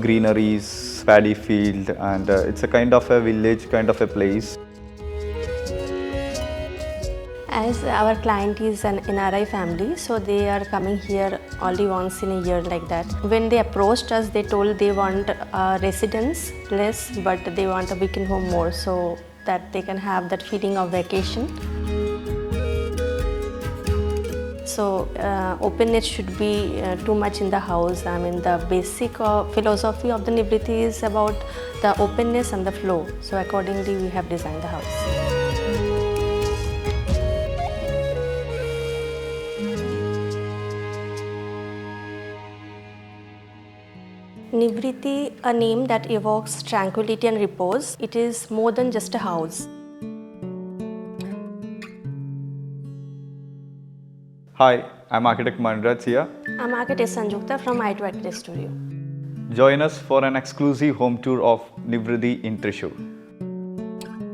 Greeneries, paddy field, and it's a kind of a village kind of a place. As our client is an NRI family, so they are coming here only once in a year like that. When they approached us, they told they want a residence less, but they want a weekend home more, so that they can have that feeling of vacation. So openness should be too much in the house. I mean, the basic philosophy of the Nivriti is about the openness and the flow. So accordingly, we have designed the house. Nivriti, a name that evokes tranquility and repose. It is more than just a house. Hi, I'm architect Manraj here. I'm architect Sanjukta from I2 Architect Studio. Join us for an exclusive home tour of Nivriti in Thrissur.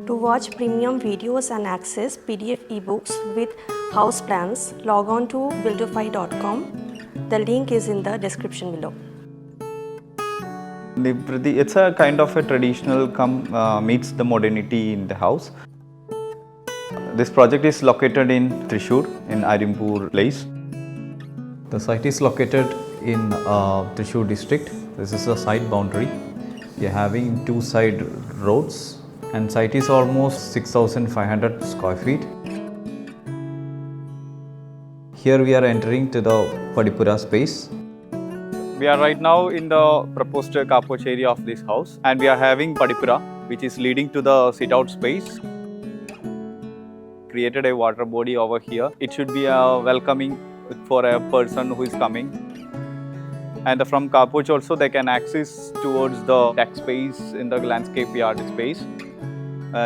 To watch premium videos and access PDF ebooks with house plans, log on to buildofy.com. The link is in the description below. Nivriti, it's a kind of a traditional meets the modernity in the house. This project is located in Thrissur, in Arimbur place. The site is located in Thrissur district. This is a site boundary. We are having two side roads, and site is almost 6,500 square feet. Here we are entering to the padipura space. We are right now in the proposed car porch area of this house, and we are having padipura, which is leading to the sit-out space. Created a water body over here. It should be welcoming for a person who is coming. And from car porch also they can access towards the deck space in the landscape yard space.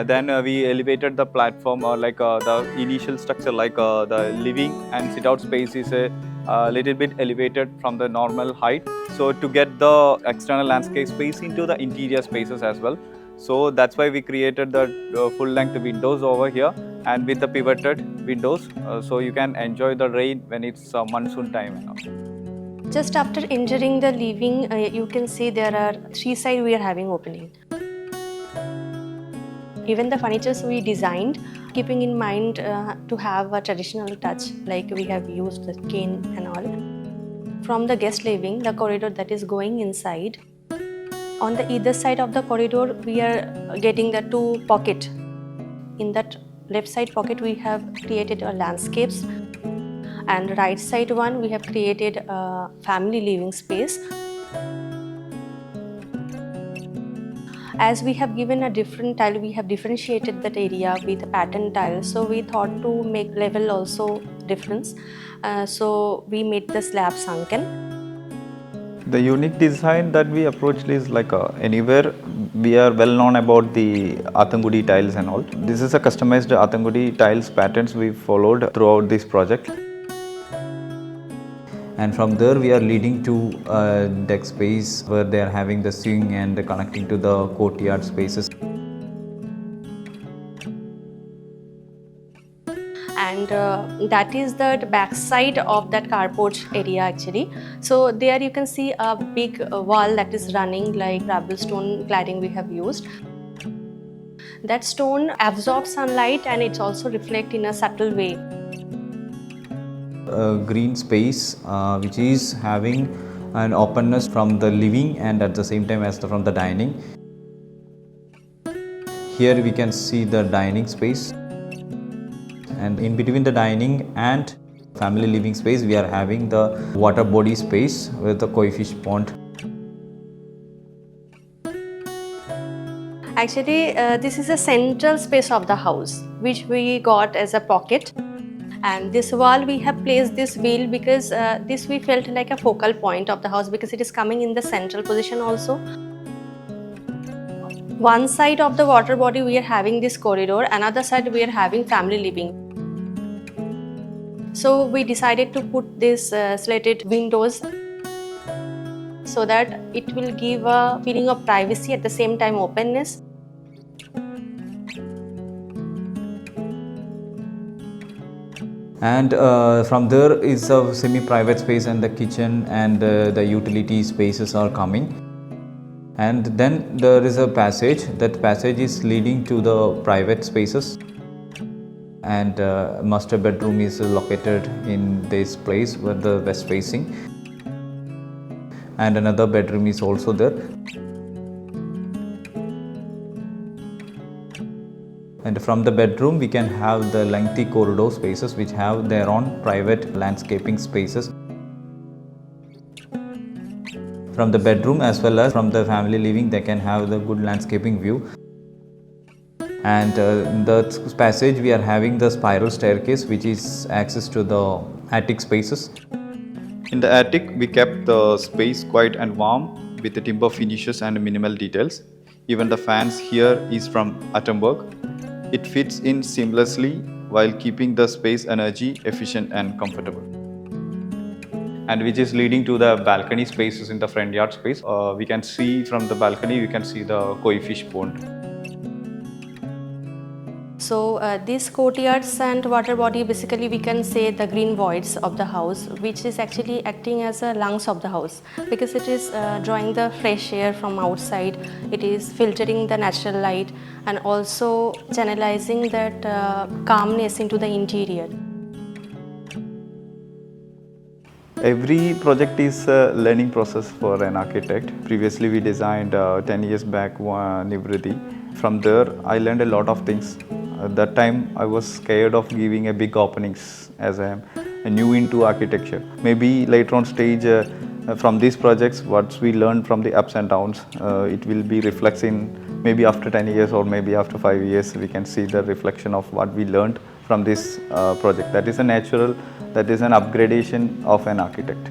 Then we elevated the platform the initial structure the living and sit-out space is a little bit elevated from the normal height. So to get the external landscape space into the interior spaces as well. So that's why we created the full-length windows over here and with the pivoted windows, so you can enjoy the rain when it's monsoon time. Just after entering the living, you can see there are three sides we are having opening. Even the furnitures we designed, keeping in mind to have a traditional touch, like we have used the cane and all. From the guest living, the corridor that is going inside, on the either side of the corridor, we are getting the two pocket. In that left side pocket, we have created a landscapes, and right side one, we have created a family living space. As we have given a different tile, we have differentiated that area with a pattern tile. So we thought to make level also difference. So we made the slab sunken. The unique design that we approached is anywhere we are well known about the Athangudi tiles and all. This is a customized Athangudi tiles patterns we followed throughout this project. And from there we are leading to a deck space where they are having the swing and connecting to the courtyard spaces. And that is the back side of that carport area actually. So there you can see a big wall that is running like rubble stone cladding we have used. That stone absorbs sunlight and it's also reflect in a subtle way. A green space which is having an openness from the living and at the same time as from the dining. Here we can see the dining space, and in between the dining and family living space we are having the water body space with the koi fish pond. Actually this is a central space of the house which we got as a pocket. And this wall we have placed this wheel because this we felt like a focal point of the house because it is coming in the central position also. One side of the water body we are having this corridor, another side we are having family living. So we decided to put this slatted windows so that it will give a feeling of privacy at the same time openness. And from there is a semi-private space, and the kitchen and the utility spaces are coming. And then there is a passage. That passage is leading to the private spaces, and master bedroom is located in this place where the west facing, and another bedroom is also there. And from the bedroom we can have the lengthy corridor spaces which have their own private landscaping spaces. From the bedroom as well as from the family living, they can have the good landscaping view. And in the passage we are having the spiral staircase which is access to the attic spaces. In the attic we kept the space quiet and warm with the timber finishes and minimal details. Even the fans here is from Atomberg. It fits in seamlessly while keeping the space energy efficient and comfortable. And which is leading to the balcony spaces in the front yard space. We can see from the balcony, we can see the koi fish pond. So these courtyards and water body, basically we can say the green voids of the house, which is actually acting as a lungs of the house, because it is drawing the fresh air from outside, it is filtering the natural light and also channelizing that calmness into the interior. Every project is a learning process for an architect. Previously we designed 10 years back Nivriti. From there I learned a lot of things. At that time I was scared of giving a big openings as I am new into architecture. Maybe later on stage from these projects what we learned from the ups and downs, it will be reflecting maybe after 10 years or maybe after 5 years we can see the reflection of what we learned from this project. That is a natural, that is an upgradation of an architect.